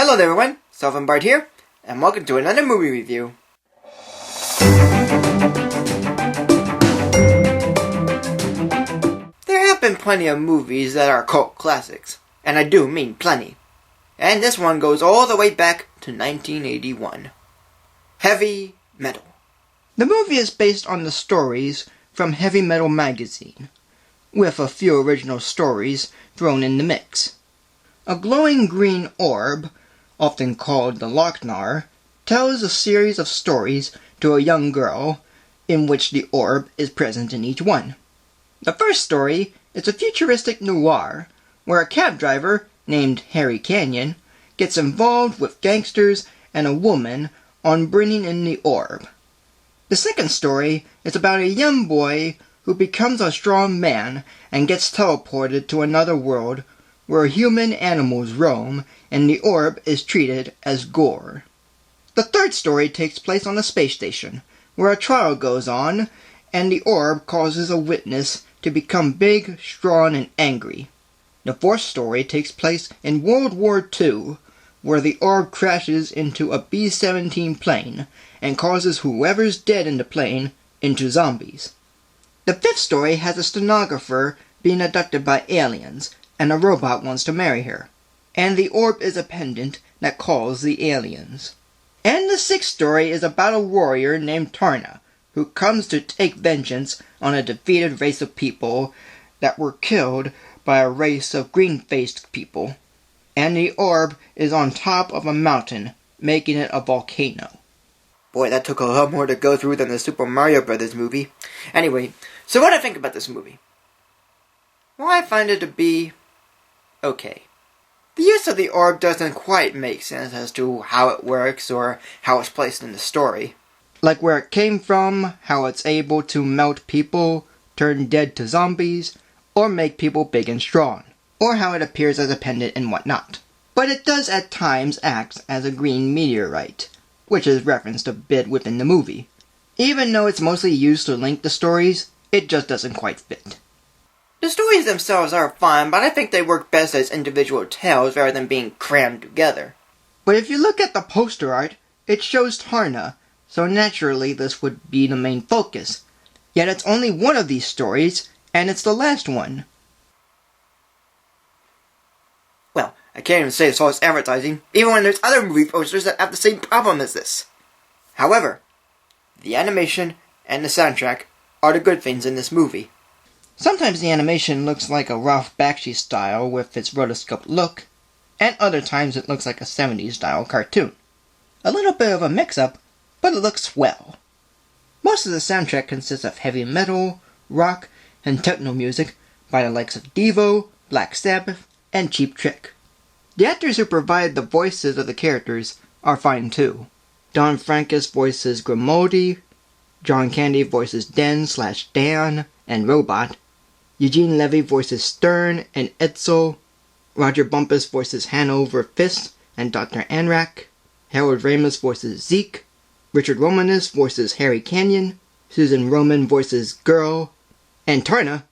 Hello there everyone, Sullivan here, and welcome to another movie review. There have been plenty of movies that are cult classics, and I do mean plenty. And this one goes all the way back to 1981. Heavy Metal. The movie is based on the stories from Heavy Metal magazine, with a few original stories thrown in the mix. A glowing green orb, often called the Lochnar, tells a series of stories to a young girl, in which the orb is present in each one. The first story is a futuristic noir, where a cab driver, named Harry Canyon, gets involved with gangsters and a woman on bringing in the orb. The second story is about a young boy who becomes a strong man and gets teleported to another world where human animals roam and the orb is treated as gore. The third story takes place on a space station, where a trial goes on and the orb causes a witness to become big, strong, and angry. The fourth story takes place in World War II, where the orb crashes into a B-17 plane and causes whoever's dead in the plane into zombies. The fifth story has a stenographer being abducted by aliens, and a robot wants to marry her, and the orb is a pendant that calls the aliens. And the sixth story is about a warrior named Tarna, who comes to take vengeance on a defeated race of people that were killed by a race of green-faced people. And the orb is on top of a mountain, making it a volcano. Boy, that took a lot more to go through than the Super Mario Brothers movie. Anyway, so what do I think about this movie? Well, I find it to be okay. The use of the orb doesn't quite make sense as to how it works or how it's placed in the story. Like where it came from, how it's able to melt people, turn dead to zombies, or make people big and strong, or how it appears as a pendant and whatnot. But it does at times act as a green meteorite, which is referenced a bit within the movie. Even though it's mostly used to link the stories, it just doesn't quite fit. The stories themselves are fun, but I think they work best as individual tales rather than being crammed together. But if you look at the poster art, it shows Tarna, so naturally this would be the main focus. Yet it's only one of these stories, and it's the last one. Well, I can't even say it's false advertising, even when there's other movie posters that have the same problem as this. However, the animation and the soundtrack are the good things in this movie. Sometimes the animation looks like a Ralph Bakshi style with its rotoscope look, and other times it looks like a 70s style cartoon. A little bit of a mix-up, but it looks well. Most of the soundtrack consists of heavy metal, rock, and techno music by the likes of Devo, Black Sabbath, and Cheap Trick. The actors who provide the voices of the characters are fine too. Don Frankus voices Grimaldi, John Candy voices Den/Dan and Robot, Eugene Levy voices Stern and Edsel, Roger Bumpus voices Hanover Fist and Dr. Anrak, Harold Ramis voices Zeke, Richard Romanus voices Harry Canyon, Susan Roman voices Girl, and Tarna...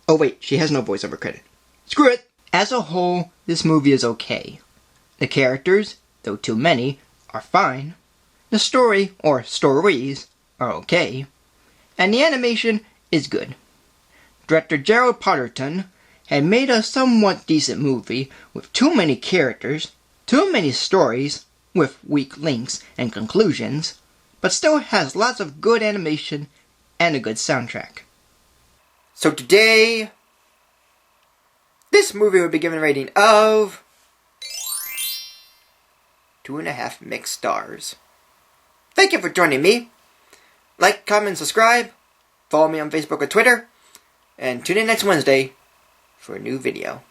Oh wait, she has no voiceover credit. Screw it! As a whole, this movie is okay. The characters, though too many, are fine. The story, or stories, are okay. And the animation is good. Director Gerald Potterton had made a somewhat decent movie with too many characters, too many stories, with weak links and conclusions, but still has lots of good animation and a good soundtrack. So today, this movie will be given a rating of 2.5 mixed stars. Thank you for joining me. Like, comment, subscribe, follow me on Facebook or Twitter, and tune in next Wednesday for a new video.